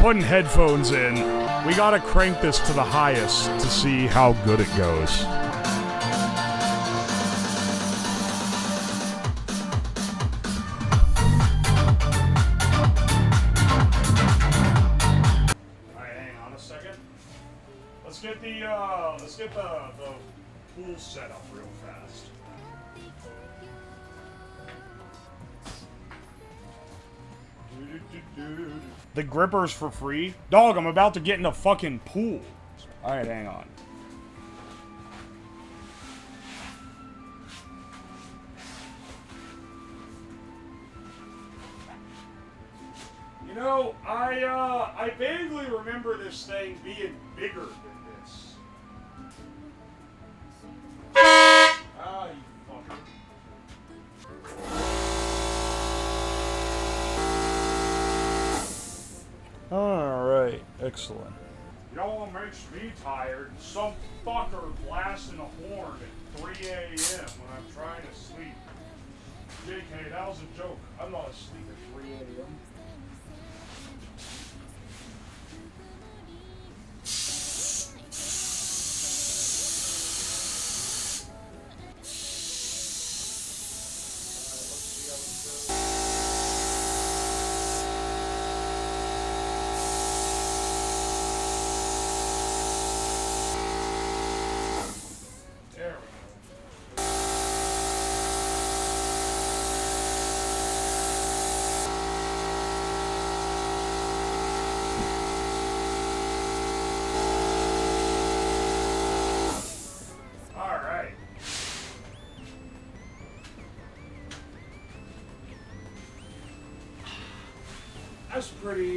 putting headphones in. We gotta crank this to the highest to see how good it goes. Alright, hang on a second. Let's get the pool set up real fast. The gripper's for free? Dog, I'm about to get in a fucking pool. Alright, hang on. You know, I vaguely remember this thing being bigger than this. Ah, you fucker. Alright, excellent. You know what makes me tired? Some fucker blasting a horn at 3 a.m. when I'm trying to sleep. JK, that was a joke. I'm not asleep at 3 a.m.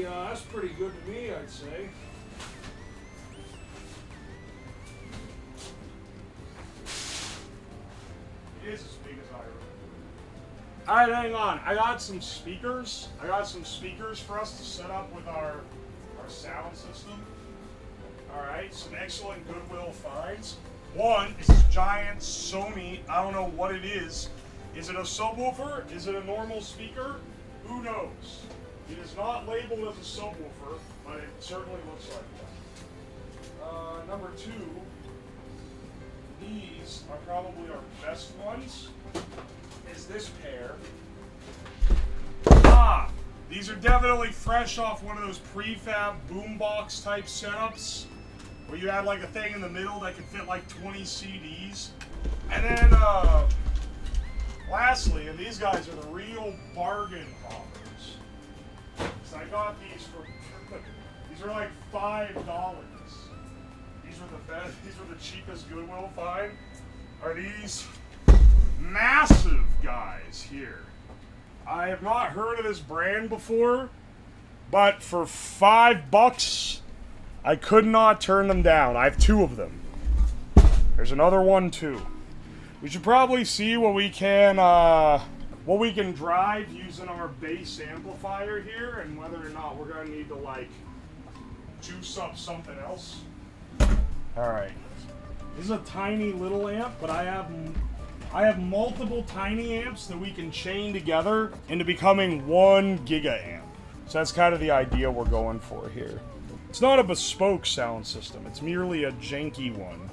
That's pretty good to me, I'd say. It is as big as I remember. Alright, hang on. I got some speakers for us to set up with our sound system. Alright, some excellent Goodwill finds. One is this giant Sony, I don't know what it is. Is it a subwoofer? Is it a normal speaker? Who knows? It is not labeled as a subwoofer, but it certainly looks like one. Number two, these are probably our best ones, is this pair. Ah! These are definitely fresh off one of those prefab boombox type setups, where you had like a thing in the middle that could fit like 20 CDs. And then, lastly, and these guys are the real bargain hoppers. So I got these for, these are like $5. These are the best, these are the cheapest Goodwill find. Are these massive guys here. I have not heard of this brand before, but for $5, I could not turn them down. I have two of them. There's another one too. We should probably see what we can drive using our bass amplifier here, and whether or not we're gonna need to like juice up something else. All right, this is a tiny little amp, but I have multiple tiny amps that we can chain together into becoming 1 giga amp. So that's kind of the idea we're going for here. It's not a bespoke sound system, it's merely a janky one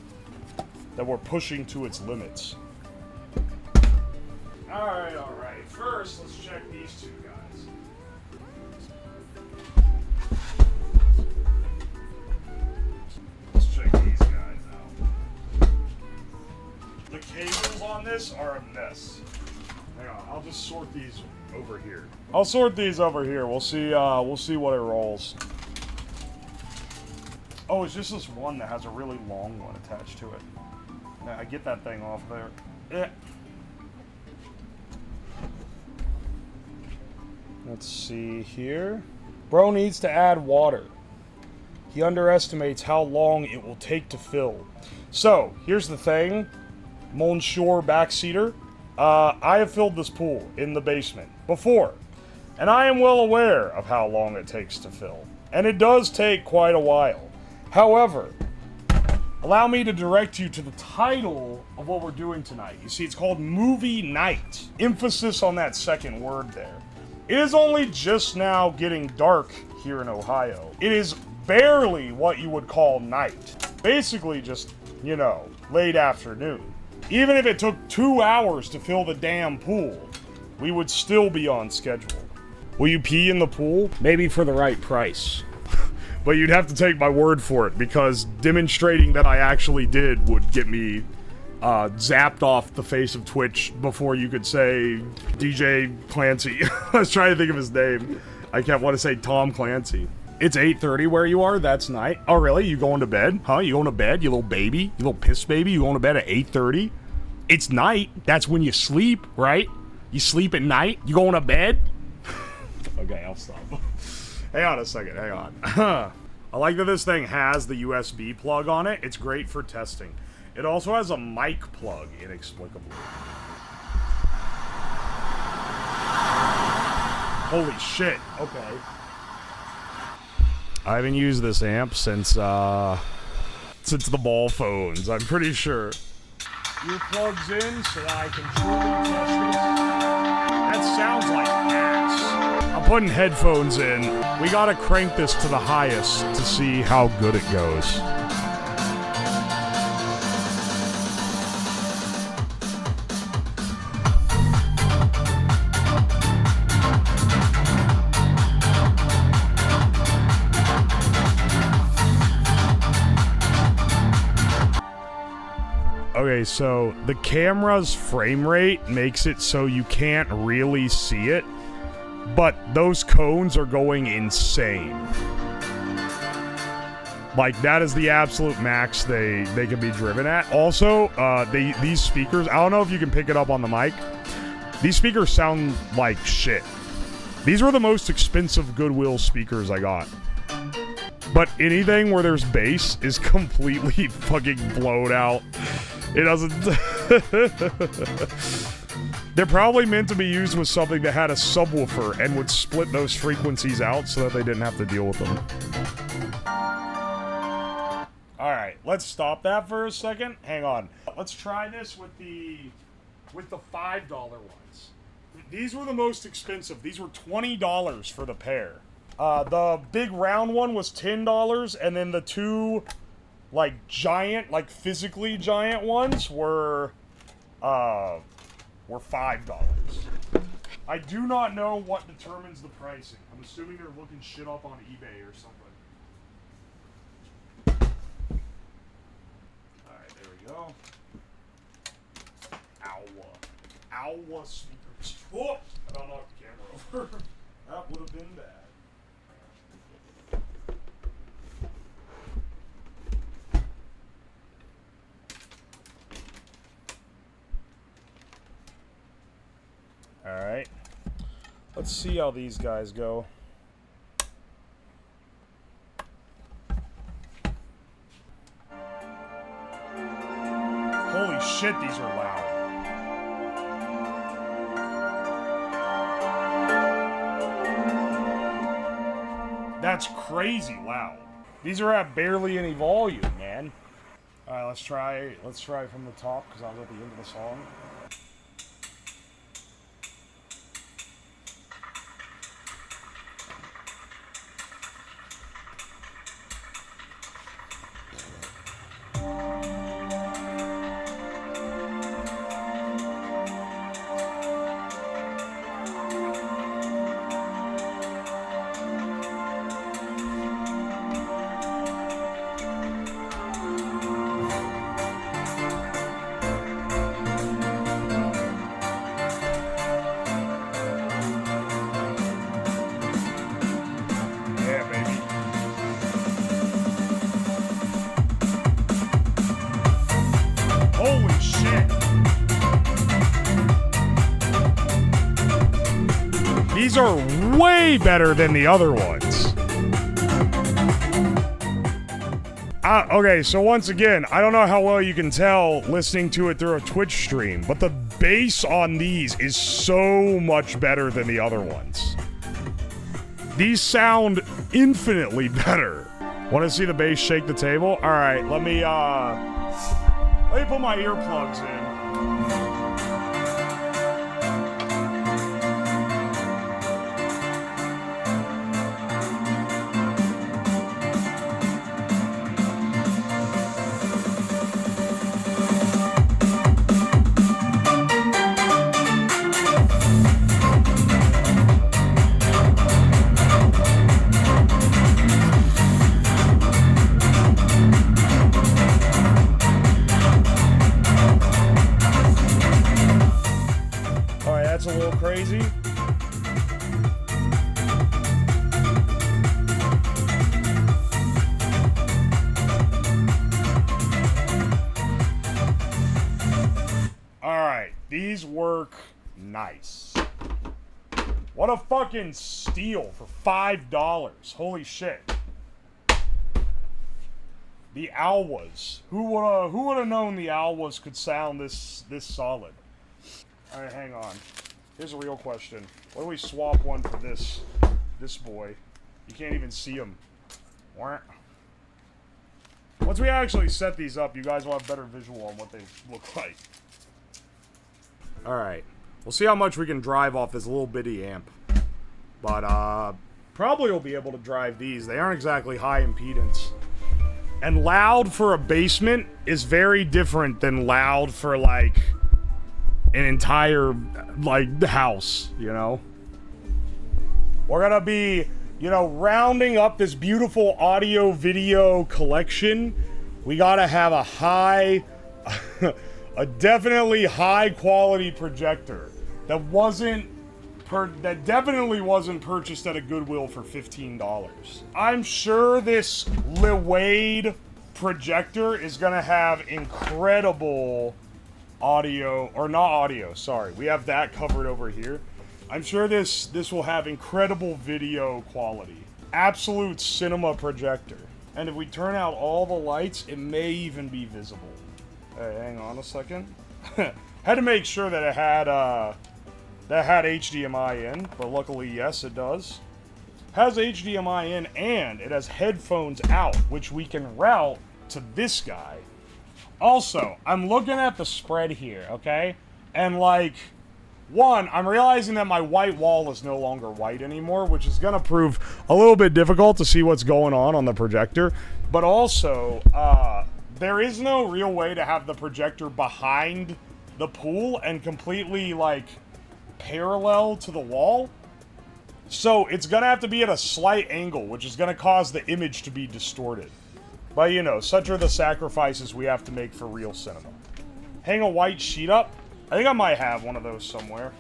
that we're pushing to its limits. Alright. First, let's check these two guys. Let's check these guys out. The cables on this are a mess. Hang on, I'll just sort these over here. We'll see what it rolls. Oh, it's just this one that has a really long one attached to it. Now, I get that thing off there. Let's see here. Bro needs to add water. He underestimates how long it will take to fill. So, here's the thing, Monsieur Backseater. I have filled this pool in the basement before, and I am well aware of how long it takes to fill. And it does take quite a while. However, allow me to direct you to the title of what we're doing tonight. You see, it's called Movie Night. Emphasis on that second word there. It is only just now getting dark here in Ohio. It is barely what you would call night. Basically just, you know, late afternoon. Even if it took 2 hours to fill the damn pool, we would still be on schedule. Will you pee in the pool? Maybe for the right price. But you'd have to take my word for it, because demonstrating that I actually did would get me zapped off the face of Twitch before you could say DJ Clancy. I was trying to think of his name. I kept wanting to say Tom Clancy. It's 8:30 where you are? That's night. Oh, really? You going to bed? Huh? You going to bed, you little baby? You little piss baby? You going to bed at 8:30? It's night. That's when you sleep, right? You sleep at night? You going to bed? Okay, I'll stop. Hang on a second. Hang on. I like that this thing has the USB plug on it. It's great for testing. It also has a mic plug, inexplicably. Holy shit. Okay. I haven't used this amp since the ball phones, I'm pretty sure. Earplugs in so that I can truly test this. That sounds like ass. I'm putting headphones in. We gotta crank this to the highest to see how good it goes. Okay, so the camera's frame rate makes it so you can't really see it, but those cones are going insane. Like, that is the absolute max they can be driven at. Also, these speakers, I don't know if you can pick it up on the mic. These speakers sound like shit. These were the most expensive Goodwill speakers I got. But anything where there's bass is completely fucking blown out. It doesn't... They're probably meant to be used with something that had a subwoofer and would split those frequencies out so that they didn't have to deal with them. Alright, let's stop that for a second. Hang on. Let's try this with the $5 ones. These were the most expensive. These were $20 for the pair. The big round one was $10, and then the two, like, giant, like, physically giant ones were $5. I do not know what determines the pricing. I'm assuming they're looking shit up on eBay or something. Alright, there we go. Ow speakers. Oh! I don't knock the camera over. That would have been bad. Alright. Let's see how these guys go. Holy shit, these are loud. That's crazy loud. These are at barely any volume, man. Alright, let's try from the top, because I was at the end of the song. Holy shit. These are way better than the other ones. Okay, so once again, I don't know how well you can tell listening to it through a Twitch stream, but the bass on these is so much better than the other ones. These sound infinitely better. Want to see the bass shake the table? Alright, let me put my earplugs in. artwork. Nice. What a fucking steal for $5. Holy shit. The Alwas. Who would have known the Alwas could sound this solid? All right, hang on. Here's a real question. What do we swap one for this boy? You can't even see him. Once we actually set these up, you guys will have better visual on what they look like. All right. We'll see how much we can drive off this little bitty amp. But probably we'll be able to drive these. They aren't exactly high impedance. And loud for a basement is very different than loud for, like, an entire, like, house, you know? We're gonna be, you know, rounding up this beautiful audio-video collection. We gotta have a high, a definitely high-quality projector that definitely wasn't purchased at a Goodwill for $15. I'm sure this Wade projector is gonna have incredible audio, or not audio, sorry. We have that covered over here. I'm sure this will have incredible video quality. Absolute cinema projector. And if we turn out all the lights, it may even be visible. Hey, hang on a second. Had to make sure that it had HDMI in, but luckily, yes, it does. Has HDMI in, and it has headphones out, which we can route to this guy. Also, I'm looking at the spread here, okay? And, like, one, I'm realizing that my white wall is no longer white anymore, which is going to prove a little bit difficult to see what's going on the projector. But also, there is no real way to have the projector behind the pool and completely, like, parallel to the wall. So it's gonna have to be at a slight angle, which is gonna cause the image to be distorted. But you know, such are the sacrifices we have to make for real cinema. Hang a white sheet up? I think I might have one of those somewhere.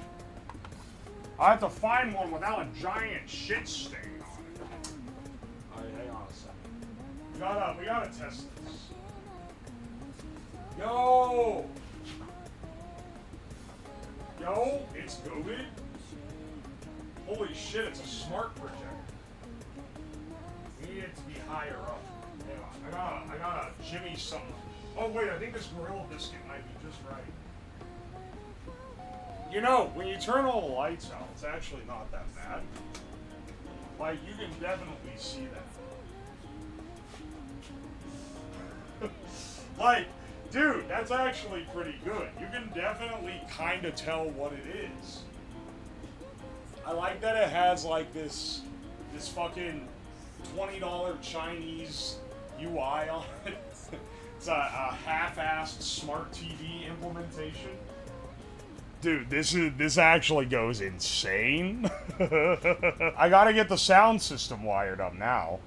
I have to find one without a giant shit stain on it. Alright, hang on a second. We gotta test this. Yo, it's Goodwill. Holy shit, it's a smart projector. We need it to be higher up. Hang on, I gotta jimmy something. Oh wait, I think this Gorilla Biscuit might be just right. You know, when you turn all the lights out, it's actually not that bad. Like, you can definitely see that. Like, dude, that's actually pretty good. You can definitely kind of tell what it is. I like that it has, like, this fucking $20 Chinese UI on it. It's a half-assed smart TV implementation. Dude, this actually goes insane. I gotta get the sound system wired up now.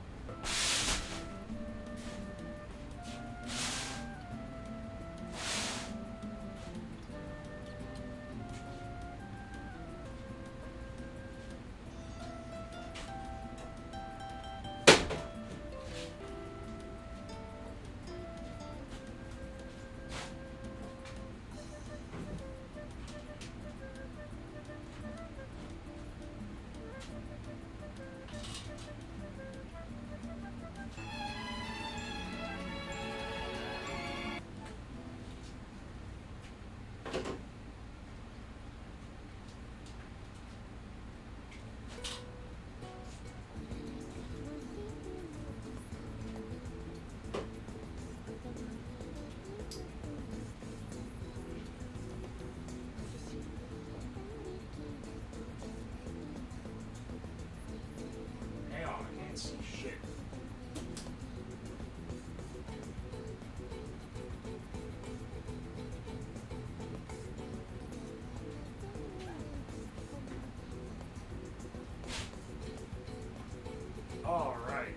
Alright.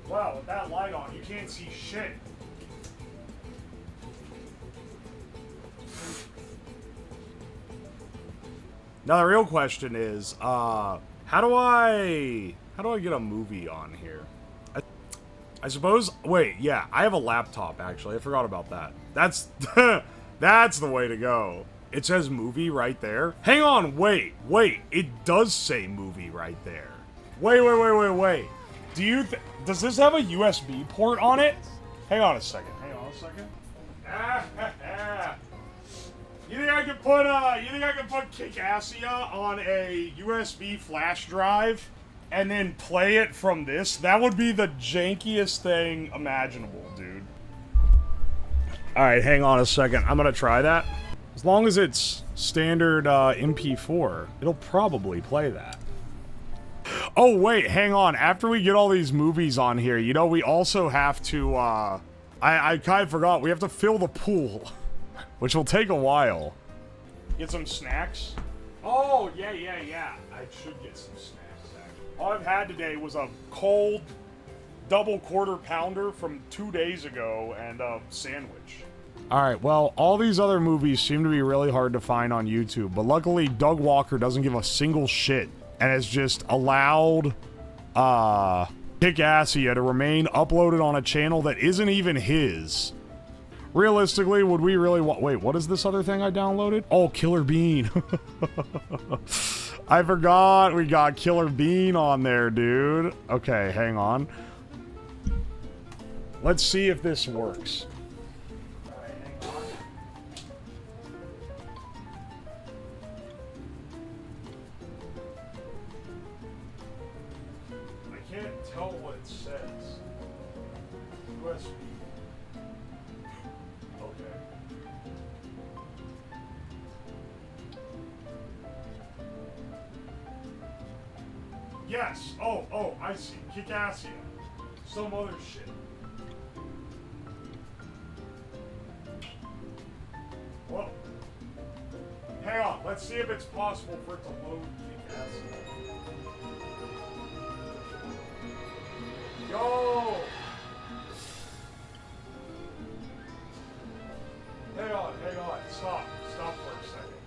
Wow, with that light on, you can't see shit. Now the real question is, how do I get a movie on here? I suppose, wait, yeah, I have a laptop actually. I forgot about that. That's that's the way to go. It says movie right there. Hang on, wait. It does say movie right there. Wait. Does this have a USB port on it? Hang on a second. You think I could put Kickassia on a USB flash drive and then play it from this? That would be the jankiest thing imaginable, dude. Alright, hang on a second. I'm gonna try that. As long as it's standard MP4, it'll probably play that. Oh, wait, hang on. After we get all these movies on here, you know, we also have to, I kind of forgot. We have to fill the pool, which will take a while. Get some snacks? Oh, yeah. I should get some snacks, actually. All I've had today was a cold double quarter pounder from 2 days ago and a sandwich. Alright, well, all these other movies seem to be really hard to find on YouTube, but luckily Doug Walker doesn't give a single shit and has just allowed Kickassia to remain uploaded on a channel that isn't even his. Realistically, would we really want... Wait, what is this other thing I downloaded? Oh, Killer Bean. I forgot we got Killer Bean on there, dude. Okay, hang on. Let's see if this works. Yes. Oh, I see. Kickassia. Some other shit. Well, hang on. Let's see if it's possible for it to load Kickassia. Yo! Hang on. Stop for a second.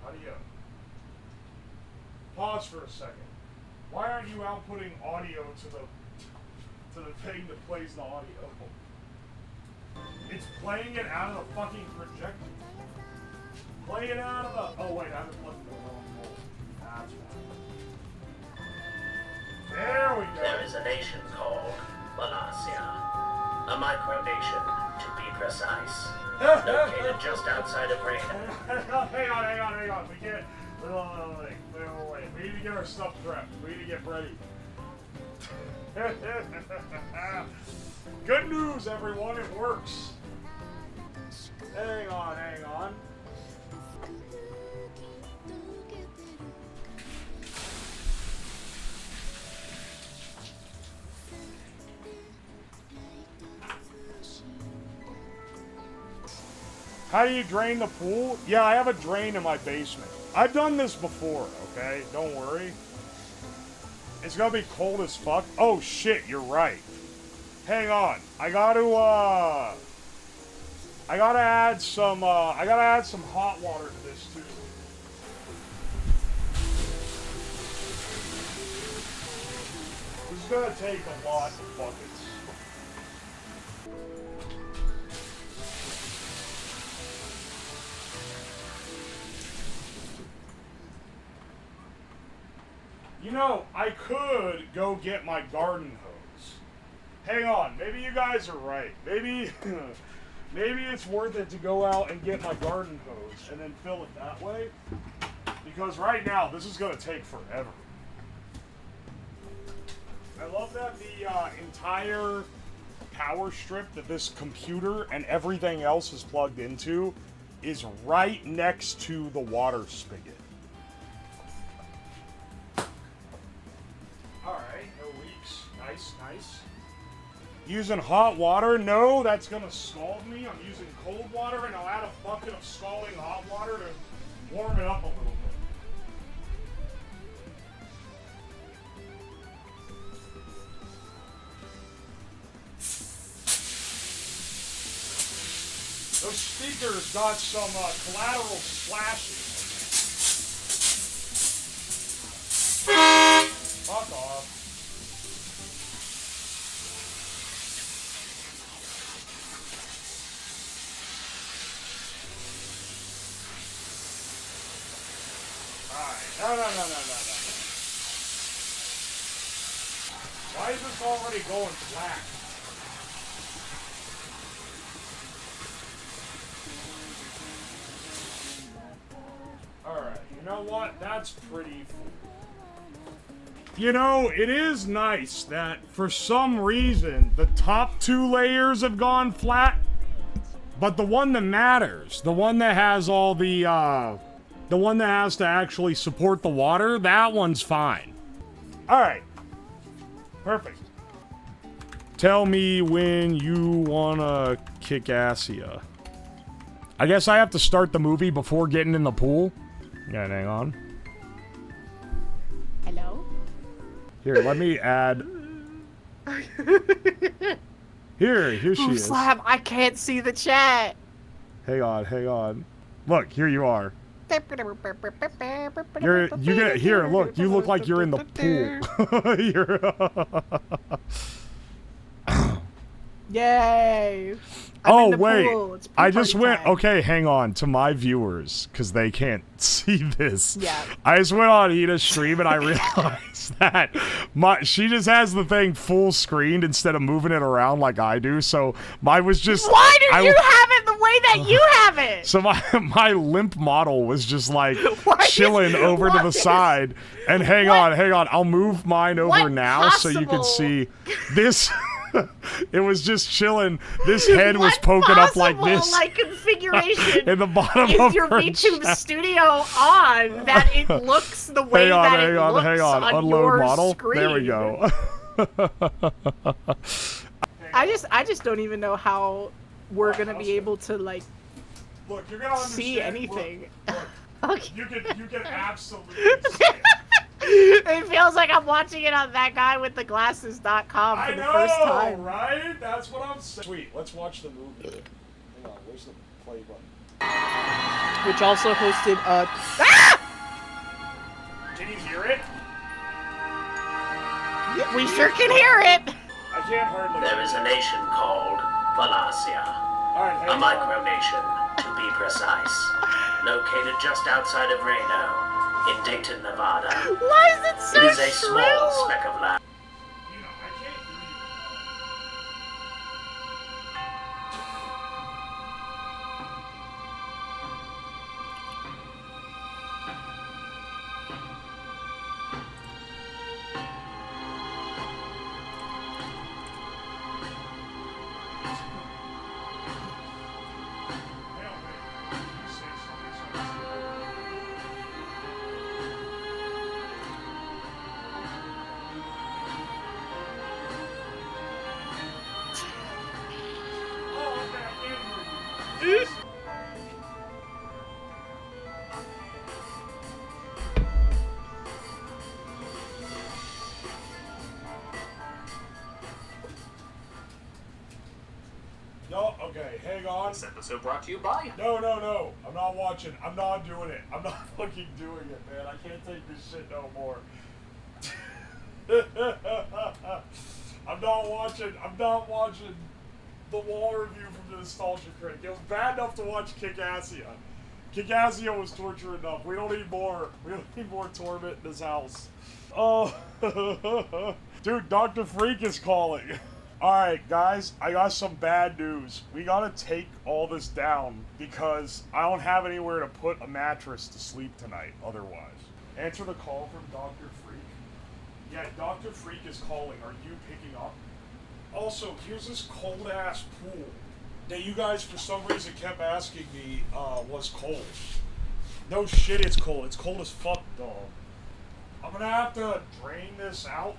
How do you... Pause for a second. Why aren't you outputting audio to the thing that plays the audio? It's playing it out of the fucking projector. Play it out of the... Oh wait, I haven't plugged it in the wrong hole. That's why. There we go. There is a nation called Wallachia. A micronation, to be precise. Located just outside of Reagan. Hang on. We can't... Wait. We need to get our stuff prepped. We need to get ready. Good news, everyone. It works. Hang on. How do you drain the pool? Yeah, I have a drain in my basement. I've done this before, okay? Don't worry. It's gonna be cold as fuck. Oh shit, you're right. Hang on. I gotta add some hot water to this too. This is gonna take a lot of buckets. You know, I could go get my garden hose. Hang on, maybe you guys are right. Maybe it's worth it to go out and get my garden hose and then fill it that way. Because right now, this is going to take forever. I love that the entire power strip that this computer and everything else is plugged into is right next to the water spigot. Alright, no leaks. Nice. Using hot water? No, that's gonna scald me. I'm using cold water, and I'll add a bucket of scalding hot water to warm it up a little bit. Those speakers got some collateral splashing. Fuck off. it's already going flat. Alright, you know what? That's pretty cool. You know, it is nice that for some reason the top 2 layers have gone flat, but the one that matters, the one that has all the one that has to actually support the water, that one's fine. Alright. Perfect. Tell me when you wanna kick Assia. I guess I have to start the movie before getting in the pool. Yeah, hang on. Hello? Here, let me add. Here she is. Slab, I can't see the chat. Hang on. Look, here you are. Here, look, you look like you're in the pool. Yay! Oh, wait. I just went, okay, hang on, to my viewers, because they can't see this. Yeah. I just went on Ida's stream and I realized that she just has the thing full screened instead of moving it around like I do, so mine was just... Why do you have it the way that you have it? So my limp model was just like chilling over to the side. And hang on, I'll move mine over now so you can see this... It was just chilling. This head was poking up like this. Like configuration in the bottom is of your her VTube chest. Studio on that it looks the way that it looks on Unload your model. screen. There we go. I just don't even know how we're gonna be able to like look, you're gonna see anything. Look, Okay. you can absolutely see it. It feels like I'm watching it on that guy with the glasses.com for the first time. Right? That's what I'm saying. Sweet, let's watch the movie. Hang on, where's the play button? Which also hosted Can you hear it? Yeah, we sure can hear it! I can't hardly. There is a nation called Valasia. Alright, A micronation, to be precise. Located just outside of Reno, in Dayton, Nevada. Why is it so It is a small shrill? speck of land. You know, I can't hear No, okay, hang on. This episode brought to you by... No. I'm not watching. I'm not doing it. I'm not fucking doing it, man. I can't take this shit no more. I'm not watching the wall review from the Nostalgia Critic. It was bad enough to watch Kick-Assia. Kick-Assia was torture enough. We don't need more. We don't need more torment in this house. Oh. Dude, Dr. Freak is calling. Alright, guys, I got some bad news. We gotta take all this down because I don't have anywhere to put a mattress to sleep tonight otherwise. Answer the call from Dr. Freak. Yeah, Dr. Freak is calling. Are you picking up? Also, here's this cold-ass pool that you guys, for some reason, kept asking me was cold. No shit, it's cold. It's cold as fuck, dog. I'm gonna have to drain this out.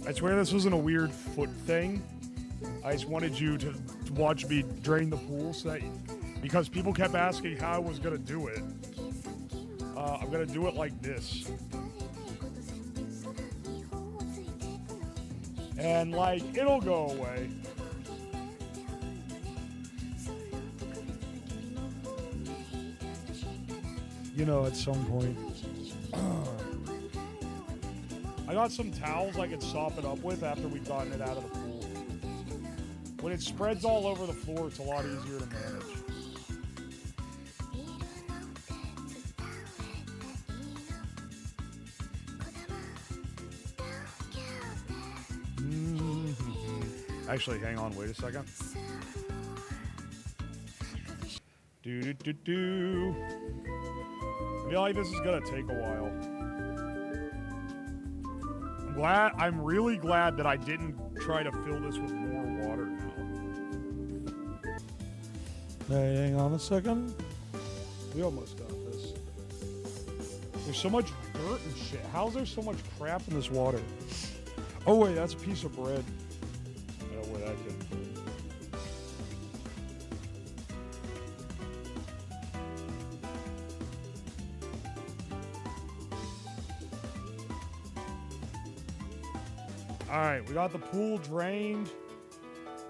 I swear this wasn't a weird foot thing. I just wanted you to watch me drain the pool so that, because people kept asking how I was gonna do it. I'm gonna do it like this. And like, it'll go away. You know, at some point. I got some towels I could sop it up with after we've gotten it out of the pool. When it spreads all over the floor, it's a lot easier to manage. Actually, hang on, wait a second. Do. I feel like this is gonna take a while. I'm really glad that I didn't try to fill this with more water now. Hang on a second. We almost got this. There's so much dirt and shit. How's there so much crap in this water? Oh wait, that's a piece of bread. I don't know where that came from. Alright, we got the pool drained.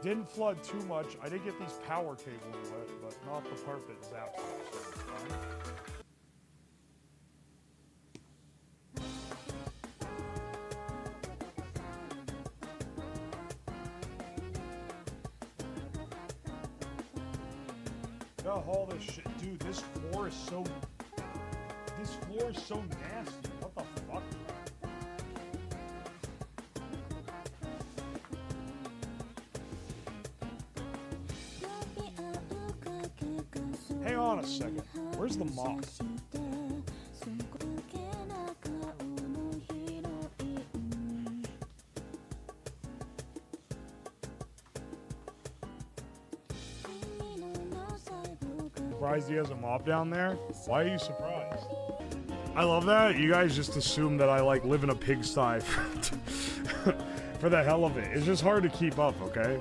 Didn't flood too much. I did get these power cables wet, but not the part that zaps us, so it's fine. Gotta haul this shit. Dude, this floor is so nasty. What the fuck? Hang on a second. Where's the mop? Surprised he has a mop down there? Why are you surprised? I love that. You guys just assume that I like live in a pigsty for the hell of it. It's just hard to keep up, okay?